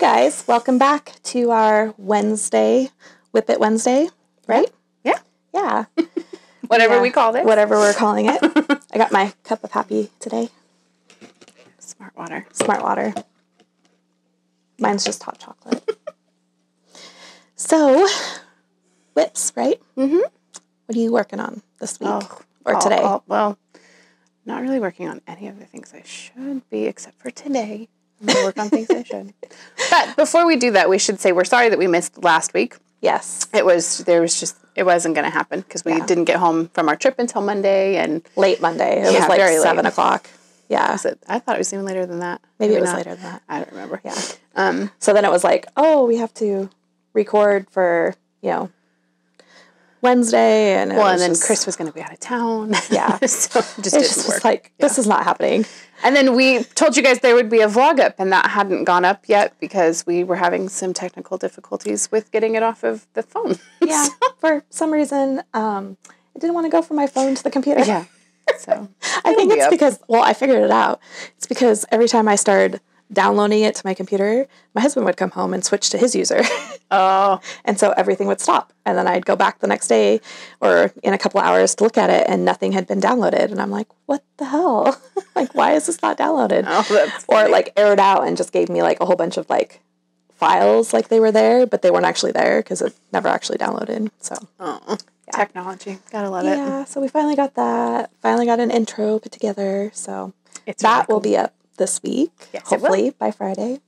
guys, welcome back to our Wednesday, Whip It Wednesday, right? Yeah. Yeah. Whatever we call it. Whatever we're calling it. I got my cup of happy today. Smart water. Smart water. Mine's just hot chocolate. So, whips, right? Mm-hmm. What are you working on this week or today? today? Well, not really working on any of the things I should be, except for today. I'm going to work on things I should. But before we do that, we should say we're sorry that we missed last week. Yes. It wasn't going to happen because we didn't get home from our trip until Monday. And late Monday. It was like 7 o'clock. Yeah. I thought it was even later than that. Maybe it was later than that. I don't remember. Yeah. So then it was like, we have to record for, Wednesday. And then Chris was going to be out of town. Yeah. So it just didn't work. This is not happening. And then we told you guys there would be a vlog up, and that hadn't gone up yet because we were having some technical difficulties with getting it off of the phone. Yeah. For some reason, I didn't want to go from my phone to the computer. Yeah. So I think it's because, I figured it out. It's because every time I started downloading it to my computer, my husband would come home and switch to his user. Oh. And so everything would stop. And then I'd go back the next day or in a couple of hours to look at it, and nothing had been downloaded. And I'm like, what the hell? Why is this not downloaded? Oh, that's funny. Or errored out and just gave me a whole bunch of files they were there, but they weren't actually there because it never actually downloaded. So technology. Gotta love it. Yeah, so we finally got that. Finally got an intro put together. So It's that really cool. will be up this week. Yes, hopefully by Friday.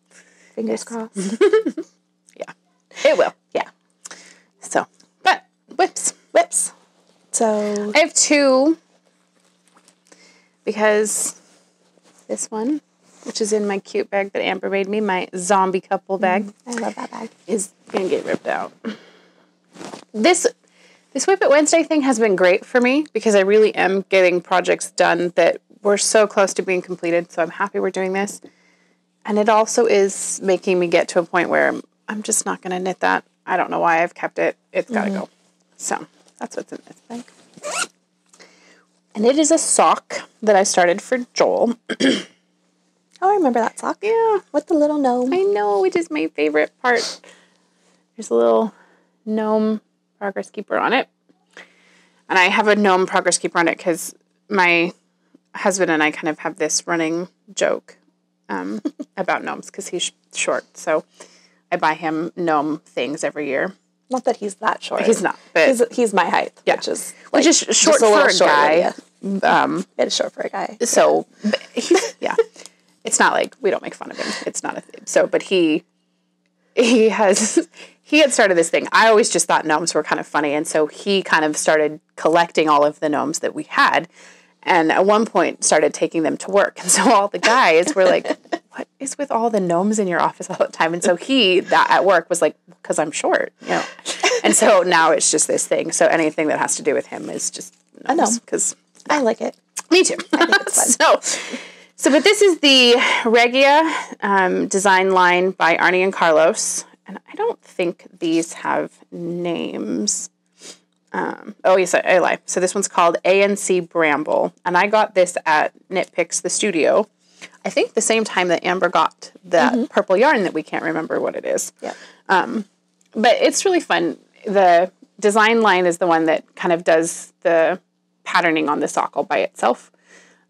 Fingers crossed. Yeah. It will. Yeah. So, but whips. So I have two because this one, which is in my cute bag that Amber made me, my zombie couple bag. I love that bag. Is going to get ripped out. This Whip It Wednesday thing has been great for me because I really am getting projects done that were so close to being completed. So I'm happy we're doing this. And it also is making me get to a point where I'm just not going to knit that. I don't know why I've kept it. It's got to go. So that's what's in this bag. And it is a sock that I started for Joel. Oh, I remember that sock. Yeah. With the little gnome. I know, it is my favorite part. There's a little gnome progress keeper on it. And I have a gnome progress keeper on it because my husband and I kind of have this running joke about gnomes because he's short. So I buy him gnome things every year. Not that he's that short. He's not. But he's my height. Yeah. Which is short for a guy. It is short for a guy. So, yeah. It's not like we don't make fun of him. It's not a thing. So, but he had started this thing. I always just thought gnomes were kind of funny. And so he kind of started collecting all of the gnomes that we had. And at one point started taking them to work. And so all the guys were like, what is with all the gnomes in your office all the time? And so that at work was like, because I'm short, And so now it's just this thing. So anything that has to do with him is just gnomes. Because I like it. Me too. I think it's fun. But this is the Regia design line by Arnie and Carlos. And I don't think these have names. Yes, I lie. So this one's called ANC Bramble. And I got this at Knit Picks the Studio. I think the same time that Amber got that purple yarn that we can't remember what it is. Yeah. But it's really fun. The design line is the one that kind of does the patterning on the sock all by itself.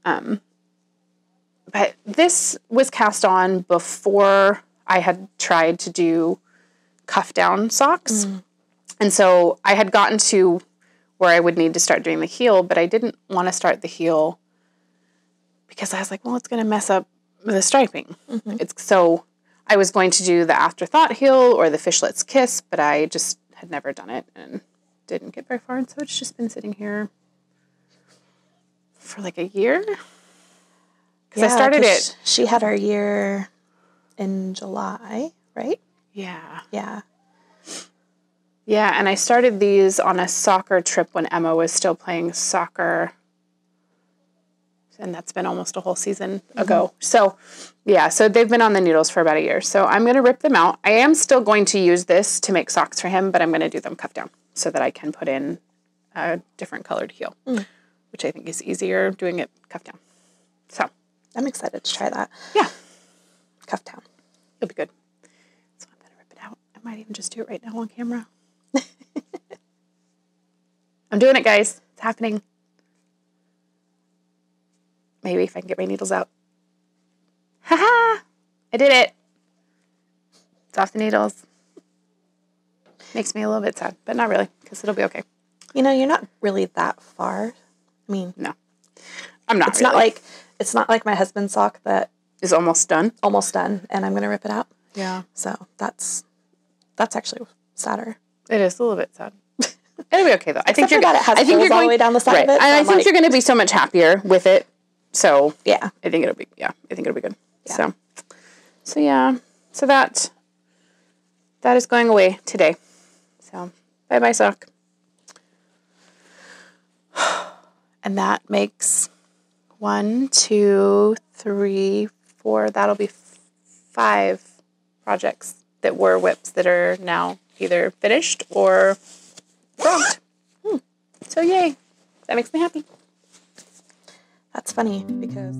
But this was cast on before I had tried to do cuff down socks. And so I had gotten to where I would need to start doing the heel, but I didn't want to start the heel because I was like, well, it's going to mess up the striping. So I was going to do the afterthought heel or the fishlet's kiss, but I just had never done it and didn't get very far. And so it's just been sitting here for like a year. Because I started it. She had her year in July, right? Yeah. Yeah. Yeah, and I started these on a soccer trip when Emma was still playing soccer. And that's been almost a whole season ago. So, yeah, so they've been on the needles for about a year. So I'm going to rip them out. I am still going to use this to make socks for him, but I'm going to do them cuff down so that I can put in a different colored heel, which I think is easier doing it cuff down. So I'm excited to try that. Yeah. Cuff down. It'll be good. might even just do it right now on camera. I'm doing it, guys. It's happening. Maybe if I can get my needles out. Ha-ha! I did it. It's off the needles. Makes me a little bit sad, but not really, because it'll be okay. You know, you're not really that far. I mean, no, I'm not. It's not like my husband's sock that is almost done. Almost done, and I'm gonna rip it out. Yeah. So that's actually sadder. It is a little bit sad. It'll be okay though. I think you're going all the way down the side of it. And I think you're going to be so much happier with it. So yeah, I think it'll be good. Yeah. So yeah. So that is going away today. So bye sock. And that makes 1, 2, 3, 4. That'll be 5 projects that were WIPs that are now either finished or prompt. So yay. That makes me happy. That's funny because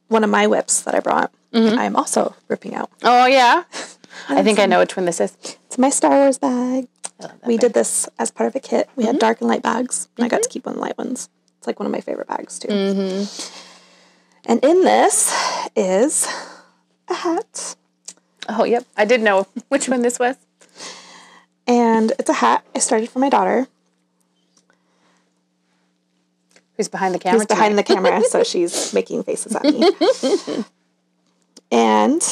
one of my WIPs that I brought, I'm also ripping out. Oh, yeah? I think I know which one this is. It's my Star Wars bag. We did this as part of a kit. We had dark and light bags, and I got to keep one of the light ones. It's like one of my favorite bags, too. And in this is a hat. Oh, yep. I did know which one this was. And it's a hat I started for my daughter. Who's behind the camera? Who's behind the camera, so she's making faces at me. And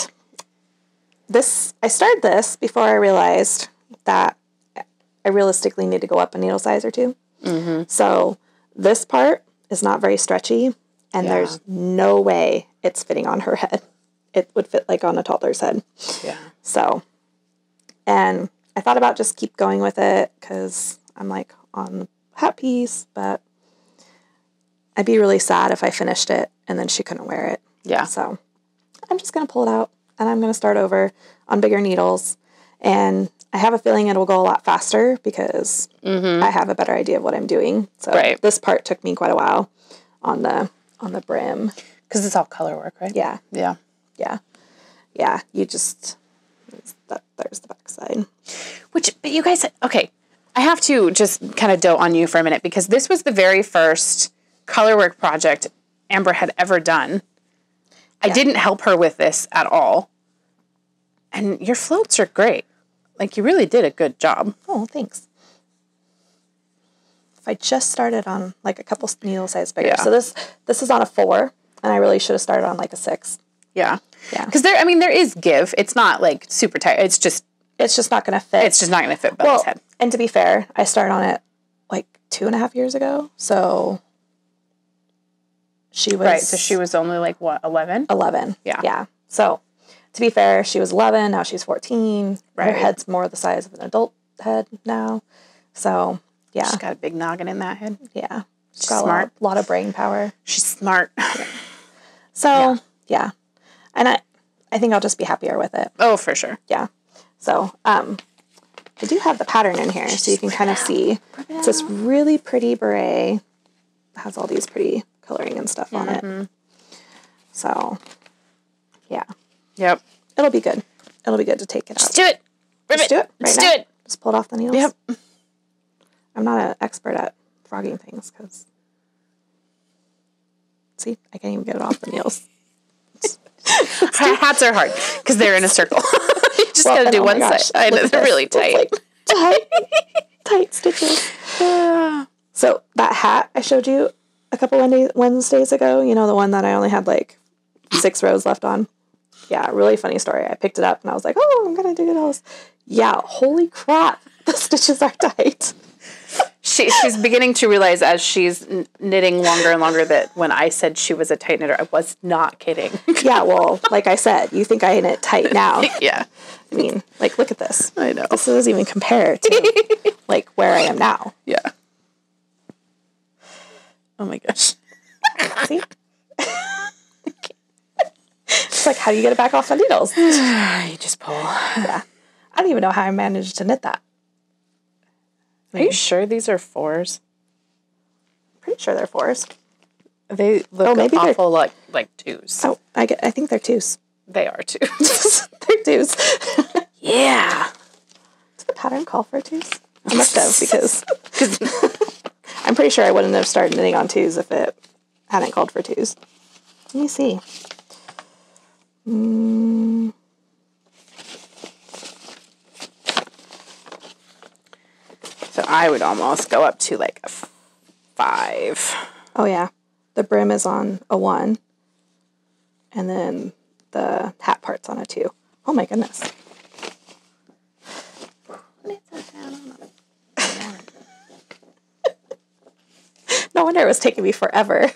I started this before I realized that I realistically need to go up a needle size or 2. So this part is not very stretchy, and there's no way it's fitting on her head. It would fit like on a toddler's head. Yeah. So, and I thought about just keep going with it because I'm like on the hat piece, but I'd be really sad if I finished it and then she couldn't wear it. Yeah. So I'm just going to pull it out and I'm going to start over on bigger needles. And I have a feeling it'll go a lot faster because I have a better idea of what I'm doing. So this part took me quite a while on the brim. Because it's all color work, right? Yeah. Yeah. Yeah. Yeah. You just, there's the back side. But you guys, okay, I have to just kind of dote on you for a minute because this was the very first colorwork project Amber had ever done. I didn't help her with this at all. And your floats are great. Like, you really did a good job. Oh, thanks. If I just started on, like, a couple needle size bigger. Yeah. So this is on a 4, and I really should have started on, like, a 6. Yeah. Yeah. Because there is give. It's not, like, super tight. It's just not going to fit. It's just not going to fit Bella's head. And to be fair, I started on it, like, 2.5 years ago. So she was... Right, so she was only, like, what, 11? 11. Yeah. Yeah. So, to be fair, she was 11, now she's 14. Right. Her head's more the size of an adult head now. So, yeah. She's got a big noggin in that head. Yeah. She's smart. A lot of brain power. She's smart. Yeah. So, yeah. And I think I'll just be happier with it. Oh, for sure. Yeah. So, I do have the pattern in here, so you can kind of see. It's this really pretty beret. It has all these pretty coloring and stuff on it. So, yeah. Yep. It'll be good. It'll be good to take it out. Just do it. Just do it. Just do it. Just pull it off the needles. Yep. I'm not an expert at frogging things because, see, I can't even get it off the needles. Hats are hard because they're in a circle. You just gotta do one side. I know, they're really tight. Tight stitches. So that hat I showed you a couple Wednesdays ago, you know, the one that I only had like 6 rows left on. Yeah, really funny story. I picked it up and I was like, oh, I'm going to do needles. Yeah, holy crap. The stitches are tight. She's beginning to realize as she's knitting longer and longer that when I said she was a tight knitter, I was not kidding. Yeah, well, like I said, you think I knit tight now. Yeah. I mean, like, look at this. I know. This doesn't even compare to, like, where I am now. Yeah. Oh my gosh. See? It's like, how do you get it back off the needles? You just pull. Yeah. I don't even know how I managed to knit that. Are you sure these are 4s? Pretty sure they're 4s. They look awful like 2s. Oh, I think they're 2s. They are 2s. They're 2s. Yeah. Does the pattern call for 2s? I must have, because I'm pretty sure I wouldn't have started knitting on 2s if it hadn't called for 2s. Let me see. So I would almost go up to like a 5. Oh, yeah. The brim is on a 1. And then the hat part's on a 2. Oh, my goodness. No wonder it was taking me forever.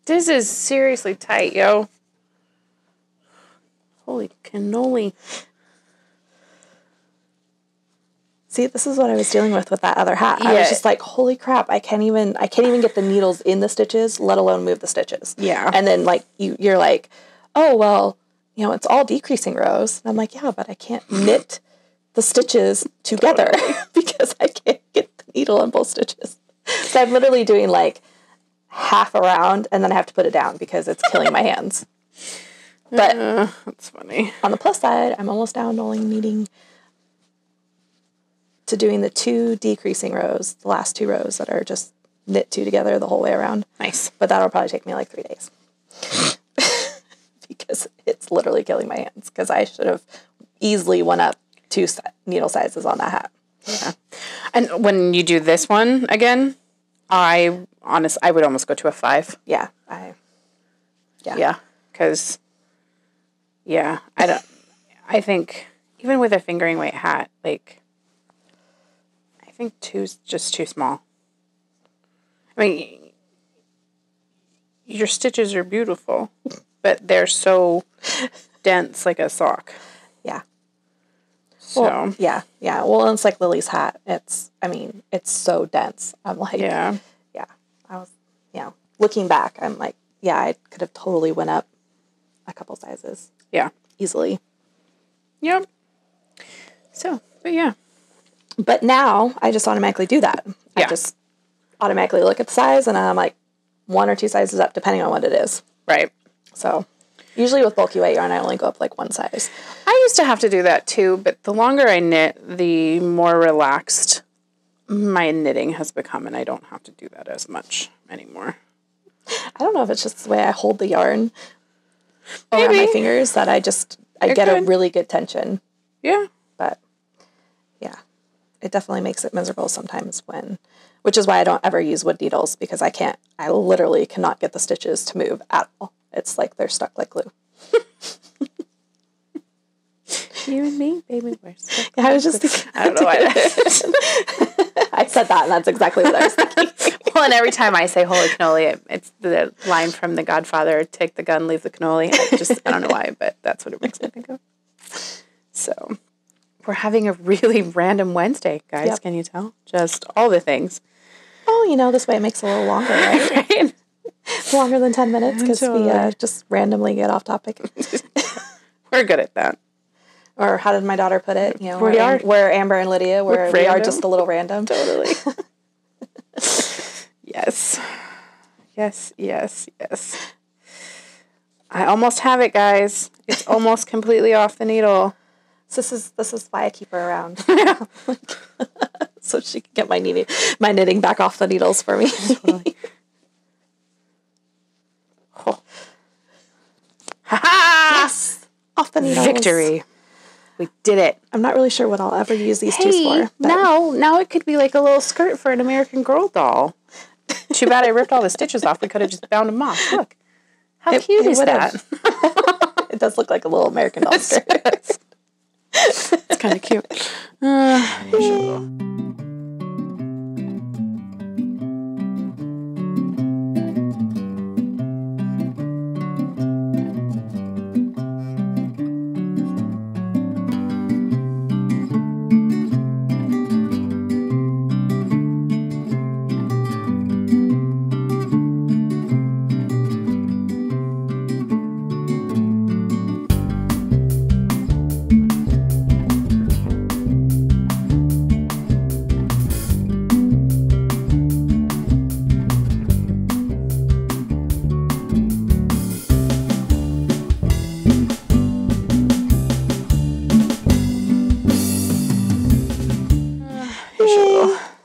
This is seriously tight, yo. Holy cannoli. See, this is what I was dealing with that other hat. I was just like, holy crap, I can't even get the needles in the stitches, let alone move the stitches. Yeah. And then like you're like, oh well, it's all decreasing rows. And I'm like, yeah, but I can't knit the stitches together because I can't get the needle in both stitches. So I'm literally doing like half around and then I have to put it down because it's killing my hands. But that's funny. On the plus side, I'm almost down to only needing to doing the 2 decreasing rows, the last 2 rows that are just knit 2 together the whole way around. Nice. But that'll probably take me like 3 days. Because it's literally killing my hands. Because I should have easily went up 2 needle sizes on that hat. Yeah. And when you do this one again, I would almost go to a 5. Yeah. Yeah. Because, I think even with a fingering weight hat, like, I think 2's just too small. I mean, your stitches are beautiful, but they're so dense like a sock. Yeah. So. Well, yeah. Well, it's like Lily's hat. It's so dense. I'm like, yeah. I was, looking back, I'm like, yeah, I could have totally went up a couple sizes. Yeah. Easily. Yep. So, but yeah. But now I just automatically do that. Yeah. I just automatically look at the size and I'm like 1 or 2 sizes up depending on what it is. Right. So usually with bulky weight yarn, I only go up like 1 size. I used to have to do that too, but the longer I knit, the more relaxed my knitting has become, and I don't have to do that as much anymore. I don't know if it's just the way I hold the yarn around my fingers that I get a really good tension. Yeah. But yeah, it definitely makes it miserable sometimes which is why I don't ever use wood needles because I literally cannot get the stitches to move at all. It's like they're stuck like glue. You and me, baby, we're stuck. Yeah, I was just thinking. I don't know why. I said that, and that's exactly what I was thinking. Well, and every time I say holy cannoli, it's the line from The Godfather, take the gun, leave the cannoli. I don't know why, but that's what it makes me think of. So, we're having a really random Wednesday, guys. Yep. Can you tell? Just all the things. Oh, this way it makes it a little longer, right? Right? Longer than 10 minutes because we just randomly get off topic. We're good at that. Or how did my daughter put it? Where Amber and Lydia, where we are just a little random. Totally. Yes. I almost have it, guys. It's almost completely off the needle. So this is why I keep her around. So she can get my knitting back off the needles for me. Totally. Oh. Ha-ha! Yes! Off the needles. Victory. We did it. I'm not really sure what I'll ever use these twos for. But now it could be like a little skirt for an American Girl doll. Too bad I ripped all the stitches off. We could have just bound them off. Look. How cute is that? It does look like a little American Doll skirt. It's kind of cute.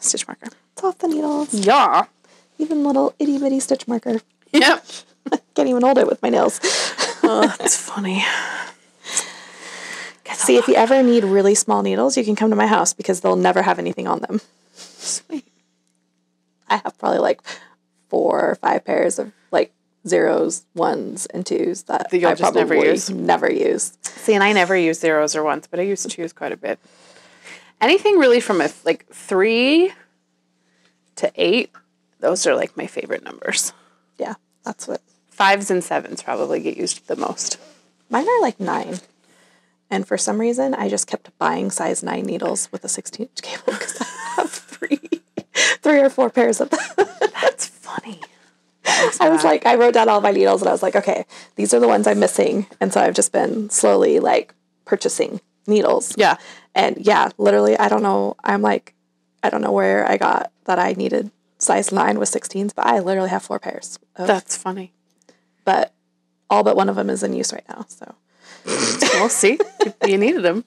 Stitch marker. It's off the needles. Yeah. Even little itty bitty stitch marker. Yep. Can't even hold it with my nails. Oh, that's funny. See, if you ever need really small needles, you can come to my house because they'll never have anything on them. Sweet. I have probably like 4 or 5 pairs of like 0s, 1s, and 2s that you'll I just never use. Never use. See, and I never use 0s or 1s, but I use 2s quite a bit. Anything really from a 3 to 8, those are like my favorite numbers. Yeah, that's what. 5s and 7s probably get used the most. Mine are like 9. And for some reason, I just kept buying size 9 needles with a 16-inch cable because I have 3 or 4 pairs of them. That's funny. I wrote down all my needles and I was like, okay, these are the ones I'm missing. And so I've just been slowly like purchasing needles. Yeah. And yeah, literally, I don't know. I'm like, I don't know where I got that I needed size 9 with 16s, but I literally have 4 pairs. That's funny. But all but one of them is in use right now. So we'll see. You needed them.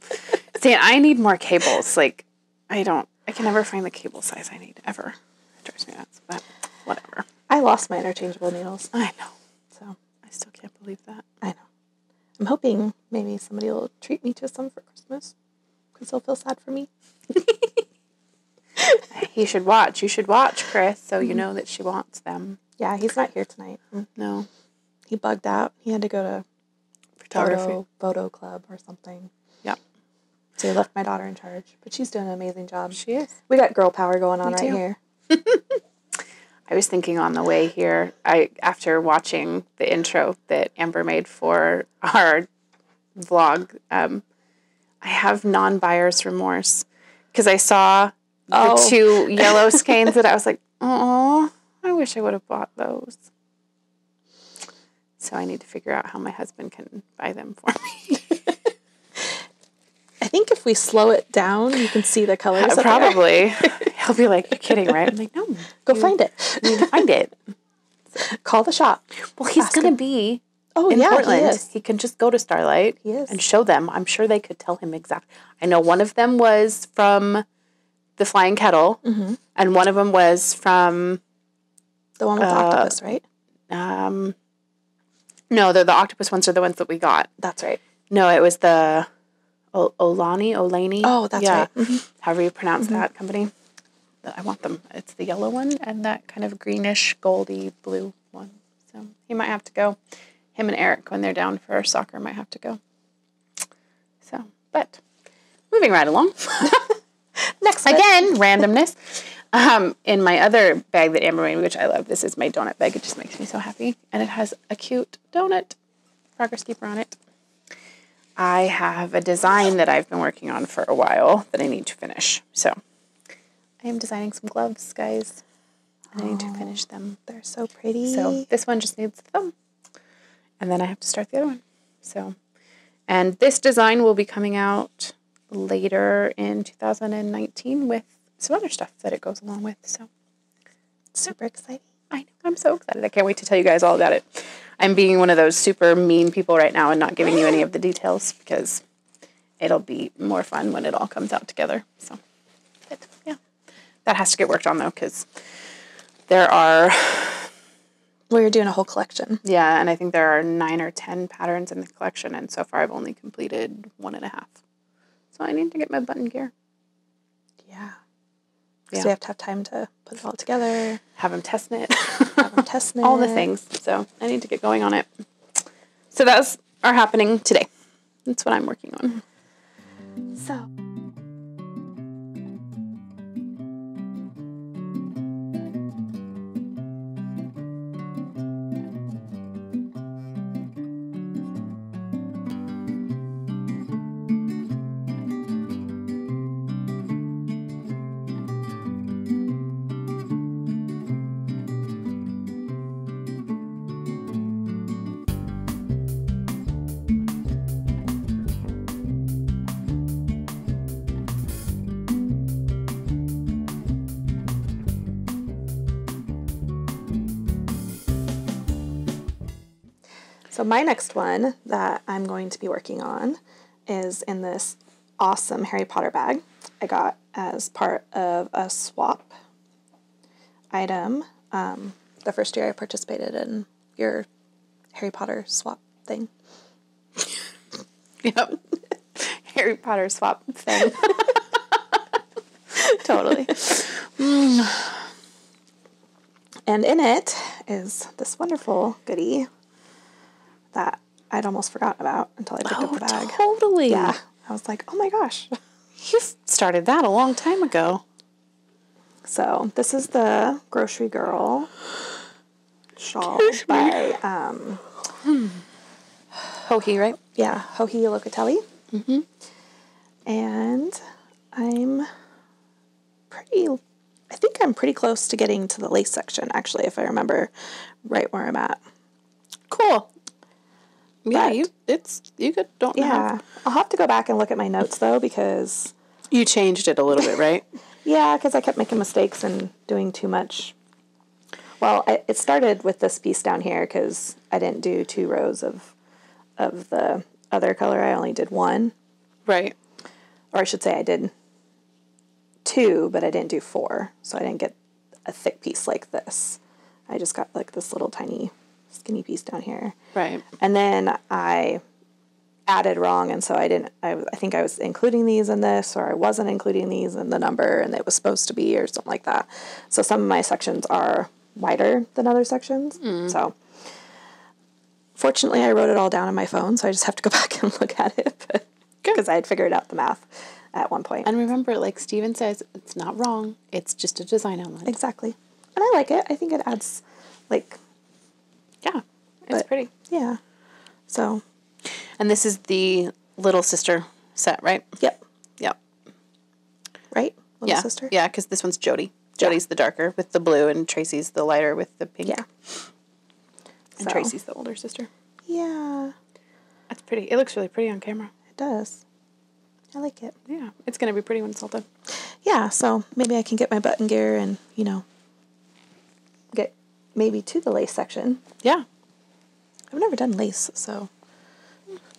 See, I need more cables. Like, I can never find the cable size I need ever. It drives me nuts, but whatever. I lost my interchangeable needles. I know. So I still can't believe that. I know. I'm hoping maybe somebody will treat me to some for Christmas because they'll feel sad for me. You should watch, Chris, so you know that she wants them. Yeah, he's not here tonight. No. He bugged out. He had to go to Photography. photo club or something. Yep. So he left my daughter in charge. But she's doing an amazing job. She is. We got girl power going on right here. I was thinking on the way here, after watching the intro that Amber made for our vlog, I have non-buyer's remorse because I saw the 2 yellow skeins that I was like, oh, I wish I would have bought those. So I need to figure out how my husband can buy them for me. I think if we slow it down, you can see the colors. Probably. He'll be like, you're kidding, right? I'm like, no. Go find it. You need to find it. So, call the shop. Well, he's going to be in Portland. He can just go to Starlight and show them. I'm sure they could tell him exactly. I know one of them was from the Flying Kettle, and one of them was from... The one with the octopus, right? No, the octopus ones are the ones that we got. That's right. No, it was the Olaney. Oh, that's right. However you pronounce that company. I want them. It's the yellow one and that kind of greenish, goldy blue one. So he might have to go. Him and Eric, when they're down for soccer, might have to go. So, but moving right along. Next again, randomness. In my other bag that Amber made, which I love, this is my donut bag. It just makes me so happy. And it has a cute donut progress keeper on it. I have a design that I've been working on for a while that I need to finish. So I am designing some gloves, guys. And I need to finish them. They're so pretty. So this one just needs the thumb. And then I have to start the other one. So, and this design will be coming out later in 2019 with some other stuff that it goes along with. So super exciting. I know. I'm so excited. I can't wait to tell you guys all about it. I'm being one of those super mean people right now and not giving you any of the details because it'll be more fun when it all comes out together. So, but yeah. That has to get worked on though because there are... Well, you're doing a whole collection. Yeah, and I think there are 9 or 10 patterns in the collection, and so far I've only completed 1.5. So I need to get my button gear. Yeah. Because we have to have time to put it all together. Have him testing it. Have them testing it. All the things. So I need to get going on it. So those are happening today. That's what I'm working on. So. So my next one that I'm going to be working on is in this awesome Harry Potter bag I got as part of a swap item. The first year I participated in your Harry Potter swap thing. Yep. Harry Potter swap thing. Totally. And in it is this wonderful goodie that I'd almost forgotten about until I picked up the bag. Totally. Yeah. I was like, oh my gosh. You started that a long time ago. So this is the Grocery Girl shawl by Hohi, right? yeah, Hohi Locatelli. Mm-hmm. And I think I'm pretty close to getting to the lace section, actually, if I remember right where I'm at. Cool. Yeah, But, don't yeah. I'll have to go back and look at my notes, though, because... You changed it a little bit, right? Yeah, because I kept making mistakes and doing too much. Well, it started with this piece down here because I didn't do 2 rows of the other color. I only did 1. Right. Or I should say I did 2, but I didn't do 4. So I didn't get a thick piece like this. I just got like this little tiny skinny piece down here. Right. And then I added wrong, and so I think I was including these in this, or I wasn't including these in the number, and it was supposed to be, or something like that. So some of my sections are wider than other sections. So fortunately I wrote it all down on my phone, so I just have to go back and look at it, because I had figured out the math at one point. And remember, like Steven says, it's not wrong. It's just a design element. Exactly. And I like it. I think it adds, like... Yeah, it's pretty. Yeah. So... And this is the little sister set, right? Yep. Yep. Right? Little sister? Yeah, because this one's Jody. Jody's the darker with the blue, and Tracy's the lighter with the pink. Yeah. And Tracy's the older sister. Yeah. That's pretty. It looks really pretty on camera. It does. I like it. Yeah. It's going to be pretty when it's all done. Yeah, so maybe I can get my button gear and, get maybe to the lace section. Yeah. I've never done lace, so...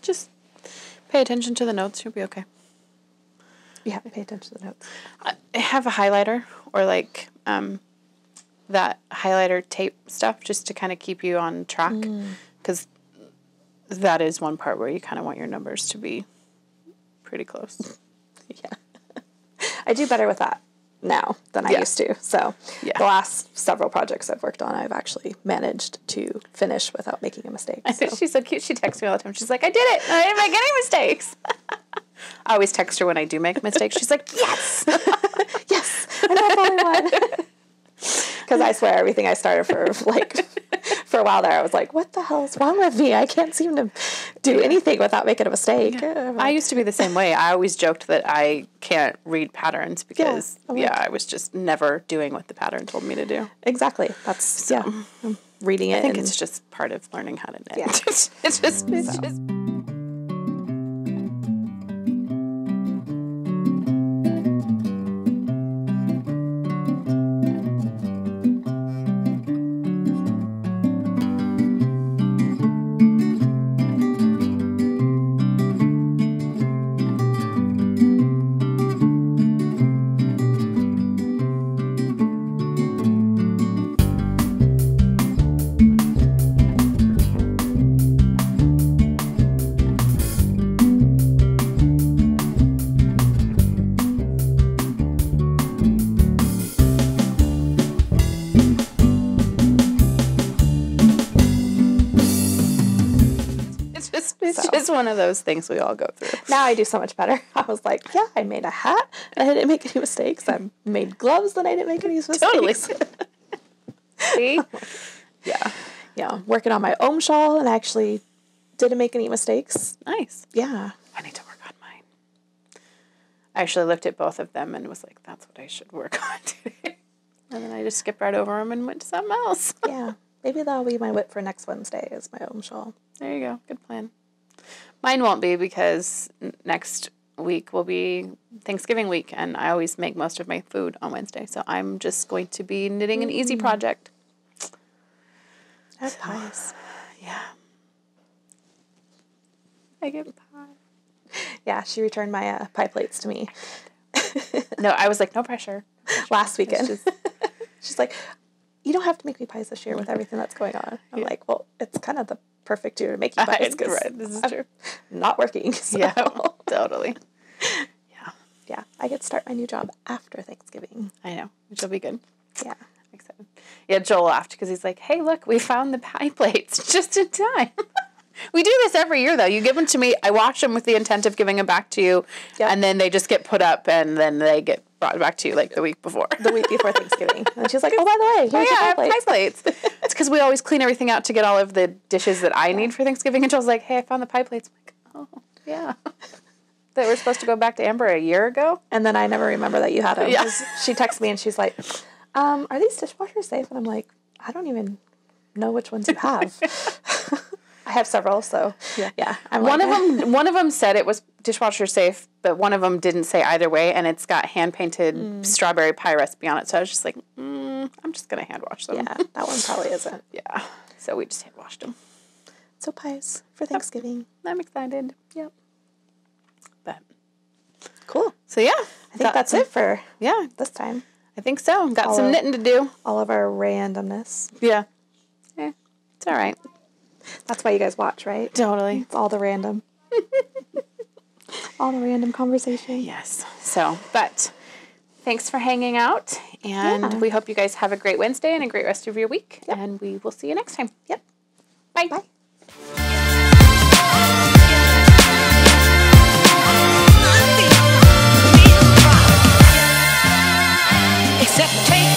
Just pay attention to the notes. You'll be okay. Yeah, pay attention to the notes. I have a highlighter or like that highlighter tape stuff just to kind of keep you on track, because that is one part where you kind of want your numbers to be pretty close. Yeah. I do better with that now than I used to. So the last several projects I've worked on, I've actually managed to finish without making a mistake. I think she's so cute. She texts me all the time. She's like, I did it. I didn't make any mistakes. I always text her when I do make mistakes. She's like, yes. Yes. I'm not the only one. Because I swear everything I started for a while there, I was like, what the hell is wrong with me? I can't seem to do anything without making a mistake. Yeah. I used to be the same way. I always joked that I can't read patterns because, I was just never doing what the pattern told me to do. Exactly. That's, I'm reading it. I think it's just part of learning how to knit. Yeah. It's just... is one of those things we all go through. Now I do so much better. I was like, yeah, I made a hat and I didn't make any mistakes. I made gloves and I didn't make any mistakes. Totally. See? Yeah. Yeah. Working on my Ohm shawl and I actually didn't make any mistakes. Nice. Yeah. I need to work on mine. I actually looked at both of them and was like, that's what I should work on today. And then I just skipped right over them and went to something else. Yeah. Maybe that'll be my whip for next Wednesday is my Ohm shawl. There you go. Good plan. Mine won't be because next week will be Thanksgiving week and I always make most of my food on Wednesday. So I'm just going to be knitting an easy project. That's pies. Yeah. I get pie. Yeah, she returned my pie plates to me. No, I was like, no pressure. Last weekend. She's like, you don't have to make me pies this year with everything that's going on. I'm like, well, it's kind of the perfect year to make you pies because this is true. Not working. So. Yeah, totally. Yeah. Yeah, I get to start my new job after Thanksgiving. I know, which will be good. Yeah. I'm excited. Yeah, Joel laughed because he's like, hey, look, we found the pie plates just in time. We do this every year, though. You give them to me. I wash them with the intent of giving them back to you. Yep. And then they just get put up and then they get brought back to you like the week before. The week before Thanksgiving. And she's like, oh, by the way, here's your pie plates. It's because we always clean everything out to get all of the dishes that I need for Thanksgiving. And Joel's like, hey, I found the pie plates. I'm like, oh, yeah. That we're supposed to go back to Amber a year ago. And then I never remember that you had them. Yeah. She texts me and she's like, are these dishwashers safe? And I'm like, I don't even know which ones you have. I have several, so yeah. One of them said it was dishwasher safe, but one of them didn't say either way, and it's got hand painted strawberry pie recipe on it. So I was just like, I'm just gonna hand wash them. Yeah, that one probably isn't. Yeah, so we just hand washed them. So pies for Thanksgiving. I'm excited. Yep. But cool. So yeah, I think that's it for this time. I think so. Got some knitting to do. All of our randomness. Yeah. It's all right. That's why you guys watch, right? Totally. It's all the random. All the random conversation. Yes. So, but thanks for hanging out. And we hope you guys have a great Wednesday and a great rest of your week. Yep. And we will see you next time. Yep. Bye. Bye. Except take